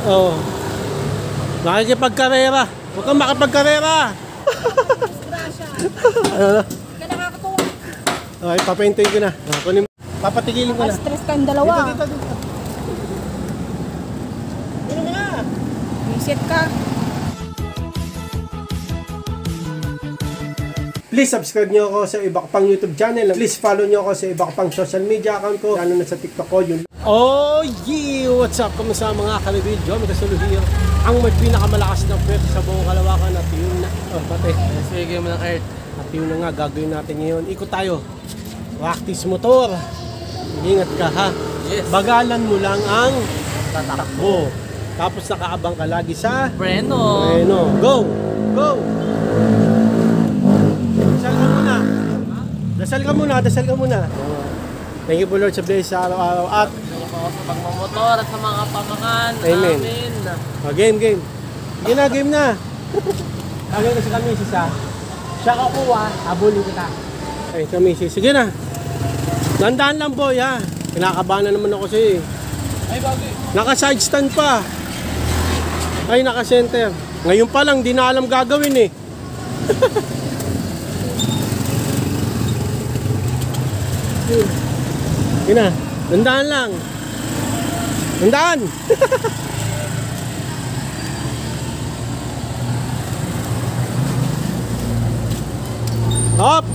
Oo. Nakikipagkarera. Huwag kang makipagkarera. Ano? Hindi ka nakakatuwa. Okay, papaintuin ko na. Papatigilin ko na. Stress kang dalawa. Dito. Ano nga? Reset ka. Please subscribe nyo ako sa iba ko pang YouTube channel. Please follow nyo ako sa iba ko pang social media account ko. Ano na sa TikTok ko yun. Oh yeah! What's up? Kamusta mga kalibil? Joe Migasolo here. Ang may pinakamalakas na pwede sa buong Kalawakan at yun na. Oh, pati. Sige mo ng Earth. At yun na nga, gagawin natin ngayon. Ikot tayo. Practice motor. Ingat ka ha. Yes. Bagalan mo lang ang tatakbo. Tapos nakaabang ka lagi sa Preno. Preno. Go! Go! Dasal ka muna. Thank you po Lord sa bless sa araw-araw at Sa pagmamotor at sa mga pamakan Amen. namin. Game. Game na. Kagay kasi kami siya. Siya kukuha, habulin kita. Ay, kami sige na. Dandaan lang boy ha. Kinakabahan na naman ako sa'yo eh. Ay, bagay. Naka-side stand pa. Ay, naka-center. Ngayon pa lang, di na alam gagawin eh. Yun na, dandaan lang. Dandaan! Hop!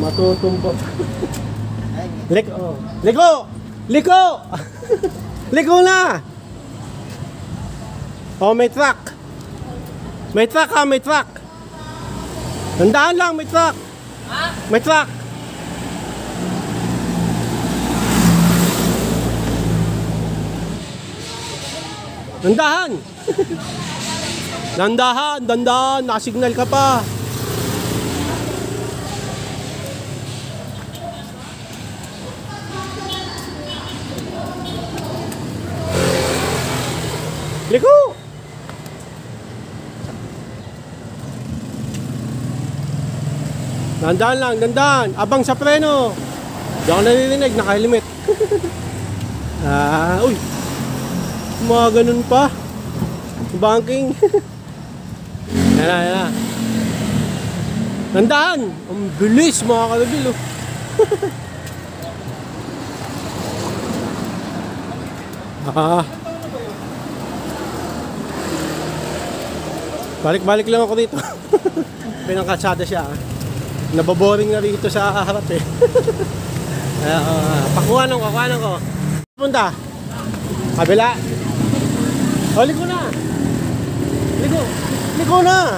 Matutumbok. Liko! Liko na! Oh, may truck. May truck. Tandaan lang, may truck. Ha? May truck. Dandahan. Dandahan. Nakasignal ka pa. Liko! Dandahan. Abang sa preno. Di ako naririnig, naka-helmet. Uy. Mga ganun pa. Banking. Yan na. Dandahan. Ang bilis mga kalabil. Oh. Balik lang ako dito. Pinangkalsada siya. Nababoring na rito sa harap eh. Pakuhanan ko. Punta. Kabila. O, liko na. Liko na.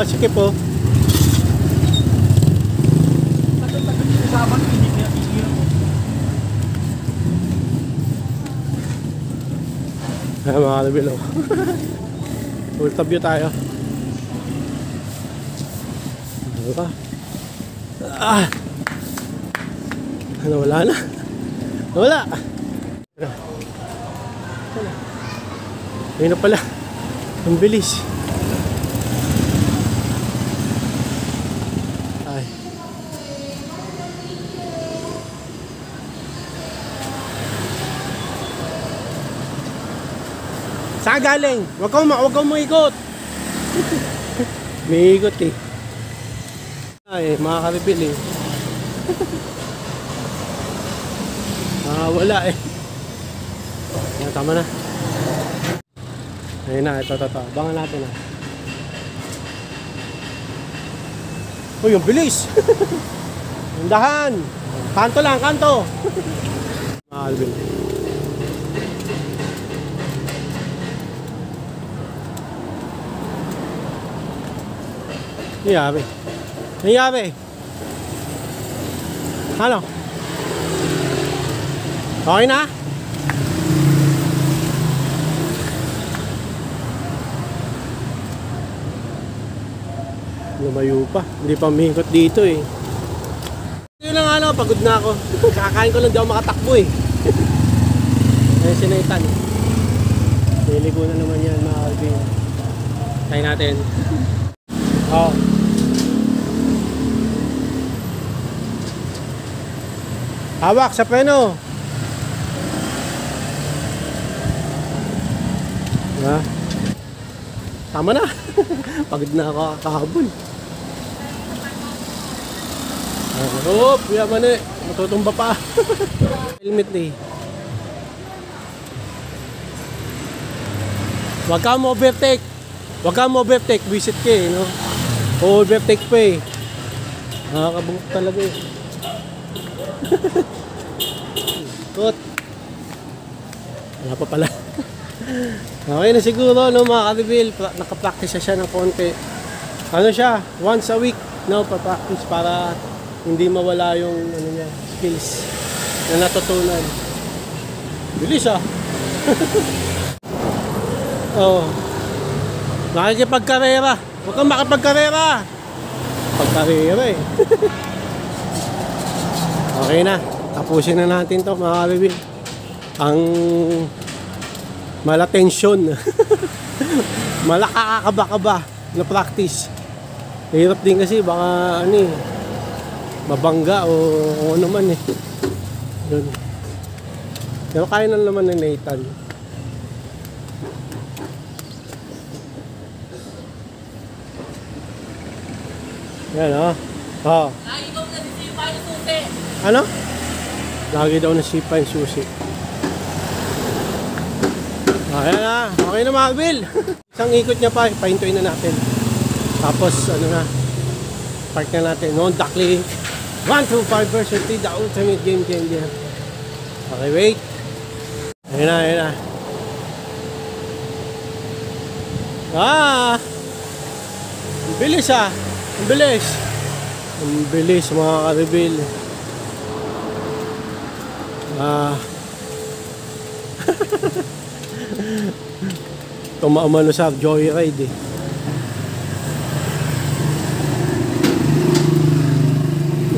Sige po. Mga kalabil oh. Ultra view tayo. Ano ka? Wala na. Ayun na pala. Ang bilis. Ay. Saan galing? Huwag kang maikot. May ikot eh. Ay, mga karibil eh. Wala eh. Yan, tama na. Ayun na, ito. Abangan natin ah. Uy, yung bilis. Dahan. Kanto lang. Mga karibil. Nangyari. Ano? Okay na? Lumayo pa. Hindi pa umikot dito eh. Yun lang pagod na ako. Kakain ko lang, di ako makatakbo eh. Ayun si Nathan. Liligo na naman yan mga Alvin. Try natin. Oh. Hawak sa preno. Diba? Tama na. Pagod na ako kahabol. Oh, yaman eh. Matutumba pa. Helmet eh. Huwag ka mo overtake. Huwag ka mo overtake. Visit ka eh, no? Overtake pa eh. Nakakabungok talaga eh. Kot. Wala pa pala. Okay na siguro, no, mga ka-reveal. Nakapractice siya ng konti. Ano siya? Once a week, no, pa-practice para hindi mawala yung ano niya, skills na natutunan. Bilis ah. Oh. Makikipagkarera. Huwag kang makipagkarera. Pagkarera eh. Okay na. Tapusin na natin to mga ka-reveal. Ang malatensyon. Malakakaba-kaba na practice. Hirap din kasi baka ano eh, mabangga o ano man eh. Yun. Pero kaya na naman ng Nathan. Yan o. Oh. Lagi daw nasisipa yung susi. Ano? Lagi daw nasipa yung susi. Ayan na. Okay na mga Will. Isang ikot niya pa. Pahintuin na natin. Tapos ano na. Park na natin. Honda Click 125 version 3. The ultimate game changer. Okay, wait. Ayan na, ayan na. Ang bilis ah. Ang bilis. Ang bilis mga ka-reveal. Tumaamano sa joyride eh.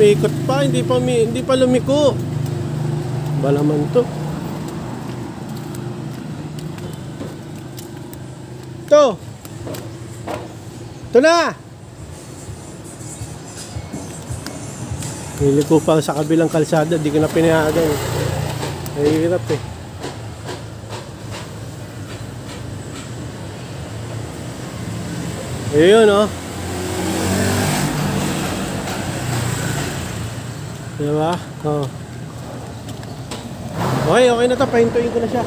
May ikot pa, hindi pa lumiko. Ba naman to? Ito na. Niliko pa sa kabilang kalsada, di ko na pinayagan. Nahihirap eh. Ayun oh. Diba? Oh. Okay, okay na to. Pahintuin ko na siya.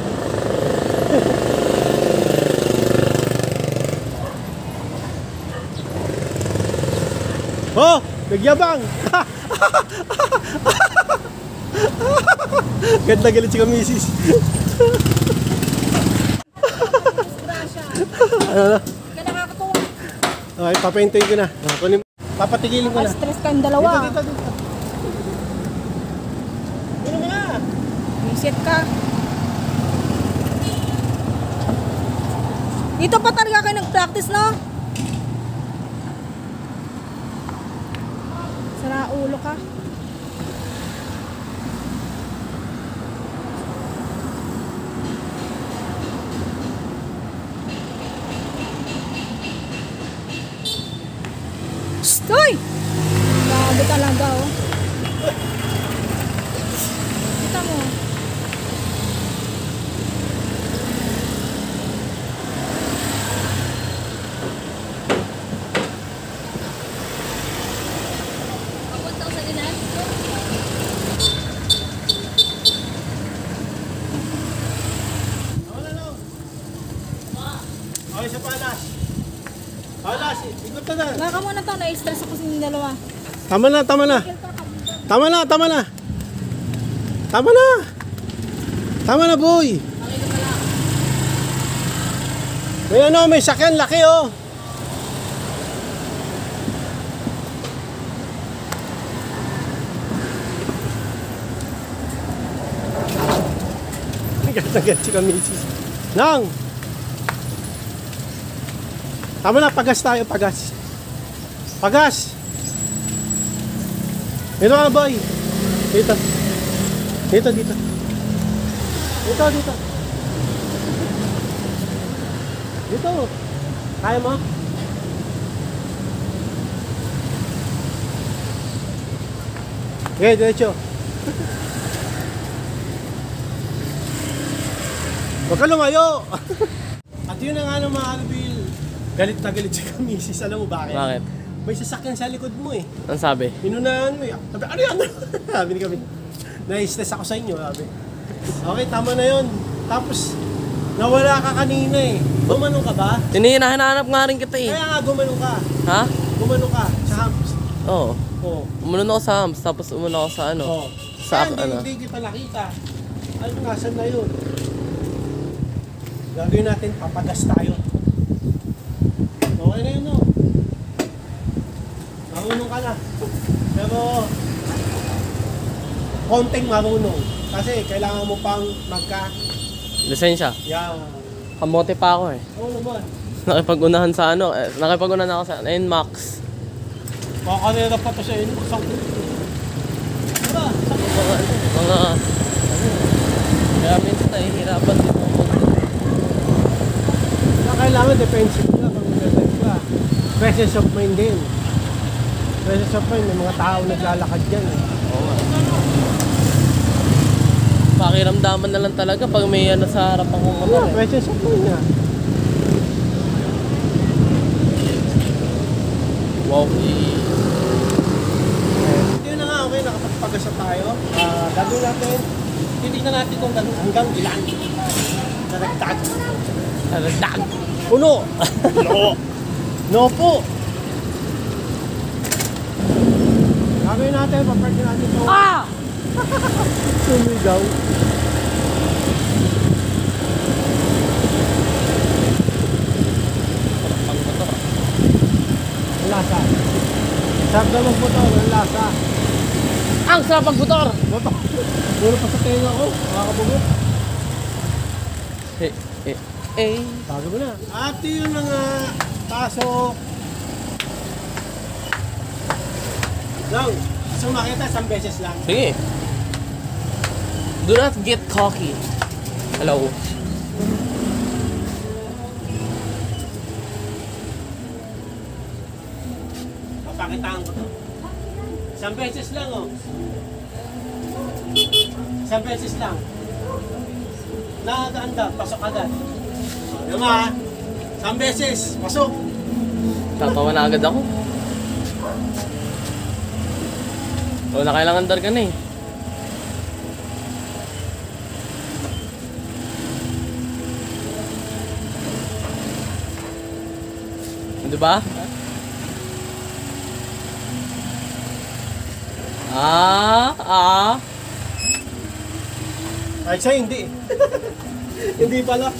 Oh! Nagyabang! Ganda galit si Kamisis. Ano? Nakakatuwa. Okay, papahintuin ko na. Papatigilin ko na. Stress kayong dalawa. Dito. Ano ka na? Reset ka. Dito pa talaga kayo nag-practice, no? Sara ulo ka. Stoy! Grabe talaga, oh. Kita mo. Papunta sa ginan? Okay, sa palas. Palas, ikot na. Baka muna to, na-stress ako sa inyong dalawa. Tama na. Tama na. Tama na, boy. May ano, may sakyan, laki oh. Agad si Kamisis. Nang! Tama na, pagas tayo, pagas. Pagas! Dito ka, boy. Dito. Dito. Kaya mo? Okay, diretso. Huwag ka lumayo! At yun na nga ng mga Albil. Galit na galit si Kamisis. Alam mo bakit? Bakit? May sasakyan sa likod mo eh. Ang sabi? Inunahan mo eh. Sabi, ano yan? Sabi ni kami. Na-stress ako sa inyo, sabi. Okay, tama na yun. Tapos, nawala ka kanina eh. Gumanong ka ba? Hinahanap nga rin kita eh. Kaya nga, gumanong ka. Ha? Gumanong ka sa hams. Oo. Oo. Umunod ako sa hams, tapos umunod ako sa ano? Oo. Sa Kaya ano? hindi kita nakita. Ano, nasan na yun? Gagawin natin, papagas tayo. Okay na yun, no? Marunong ka na. Pero, konting marunong. Kasi kailangan mo pang Lisensya. Yan. Kamote pa ako eh. Oo naman. Nakipag-unahan sa ano, nakipag-unahan ako sa NMAX. Makakarera pa to sa inyo. Sakit. Diba? Sakit. Mga kaya minsan nahihirapan din ako. Kailangan defensive ka pag mag-drive ka. Presence of mind din. Presence of mind, may mga tao naglalakad dyan eh. Oo nga. Pakiramdaman na lang talaga pag may ano sa harapan kong motor Yeah, eh. presence of mind nga. Wow. Yun na nga, okay, nakapagpagasa tayo. Gagawin natin, titignan natin kung hanggang ilan. Naragdag. Talagang. Uno! No! No po! Gagawin natin, paparkin natin ito. Ah! Sumigaw. Pang motor. Ang lasa. Sarap na magmotor, ang lasa. Ang sarap magmotor! Boto. Puro pa sa tenga ko, makakabugot. Eh, eh, eh. Bago mo na. At yun na nga, pasok. Lang, gusto mo makita, isang beses lang. Sige. Do not get cocky. Hello. Papakitaan ko to. Isang beses lang, oh. Isang beses lang. Naganda, pasok agad. Yung nga, isang beses, pasok. Tatawa na agad ako. Wala na kailangan dar ka na eh. Di ba? Ay, siya hindi. Hindi pala.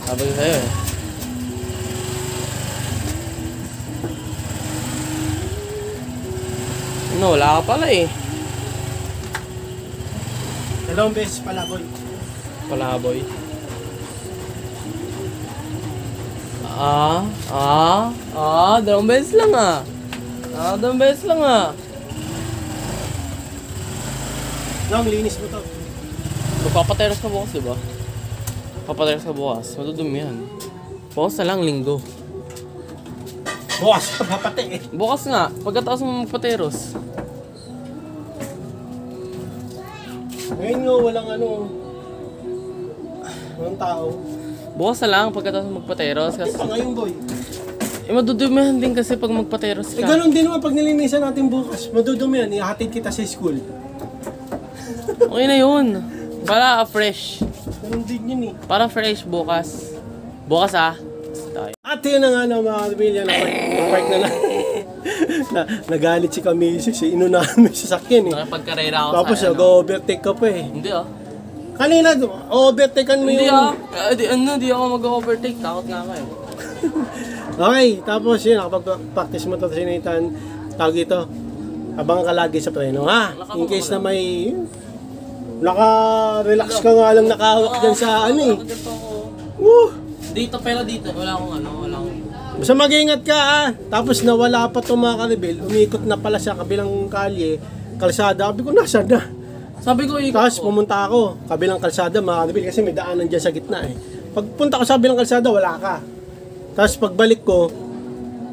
Sabi ko sa'yo eh. No, wala ka pala eh. Dalawang beses pala, boy. Wala ka, boy. Dalawang beses lang ah. Dalawang beses lang ah. Long, linis mo to. Magpapateros ka bukas, diba? Papateros ka bukas. Madudumi yan. Bukas na lang, linggo. Bukas, papate eh. Bukas nga, pagkatapos mo magpateros. Ngayon nga, walang ano. Walang tao. Bukas na lang, pagkatapos mo magpateros. Hindi Kasi, pa ngayon, boy. madudumihan din kasi pag magpateros Eh, ka. ganun din naman pag nilinisan natin bukas. Madudumi yan, ihatid kita sa school. Okay na yun. Para fresh. Ganun din yun eh. Para fresh bukas. Bukas ah. Tayo. At yun na nga no, mga kapamilya, na-park na lang. Nagalit si Kamisis, inunahan mo yung sasakyan eh. Nakipagkarera ako Tapos sa ano. nag-overtake ka pa eh. Hindi ah. Kanina, overtakean mo Hindi yung... ah. Di ako mag-overtake. Takot nga ako eh. Okay, tapos yun, nakapag-practice mo ito sa Nathan. Tawag ito, abang ka lagi sa preno, ha? In case na may... Naka-relax ka nga lang nakahawak dyan sa ano eh. Ganito ako. Woo! Dito pero dito. Wala akong ano. Wala akong... Basta mag-ingat ka ha. Tapos nawala pa itong mga karibel, umikot na pala sa kabilang kalye, kalsada. Sabi ko, nasaan na? Sabi ko ikot Tapos ko. pumunta ako, kabilang kalsada mga karibel, kasi may daanan dyan sa gitna eh. Pagpunta ko sa bilang kalsada, wala ka. Tapos pagbalik ko,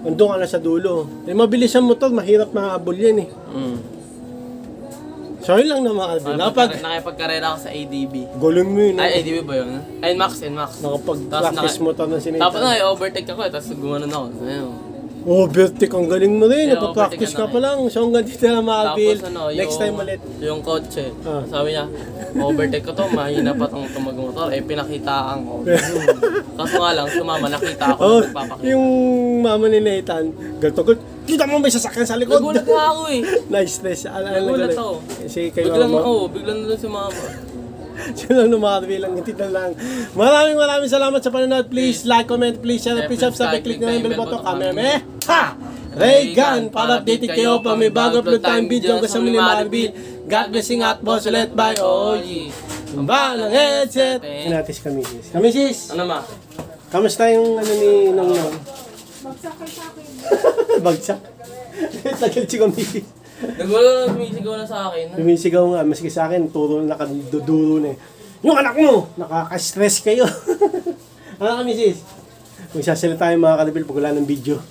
andun ka na sa dulo. Eh, mabilis ang motor, mahirap mahabol yan eh. So, yun lang naman. Nakipagkarera ako sa ADB. Galing mo yun. Ay, ADB ba yun? NMAX. Nakapag-practice mo to ng sinita. Tapos overtake ako tapos gumanon ako. Ayun. Overtake, ang galing mo rin. Yeah, Napapractice overtake ka pa lang. So, hanggang dito na mga Bill. Tapos Next time ulit. Yung kotse, Ah. sabi niya, overtake ko to, mahina pa tong tumag-motor. Eh, pinakitaan ko. Kaso nga lang, sumama, nakita ako, Oh, nagpapakita. yung mama ni Nathan, ganito. Kita mo may sasakyan sa likod. Nagulat nga ako eh. Nice. Nagulat ako. Kasi kayo Biglang na doon si mama. sila na mga bilang ito lang. Maraming salamat sa panonood. Please like, comment, please share, please subscribe, click na yung bell button. Kameme. Ha! Raygun! Para updated kayo pag may bago upload tayong video kasama ni Marvin. God blessing at boss ulit by OG. Tumba ng headset. Inatis kami sis. Kami sis. Ano ma? Kamusta yung ano ni Nong? Bagsak kay sa akin. Bagsak. Tagal si kami sis. Nagulat, sumisigaw na sa akin. Lumisigaw nga, maski sa akin, turo na nakaduduro na eh. Yung anak mo, nakaka-stress kayo. Ano kami sis? Magsasalita yung mga kanabil pag wala ng video.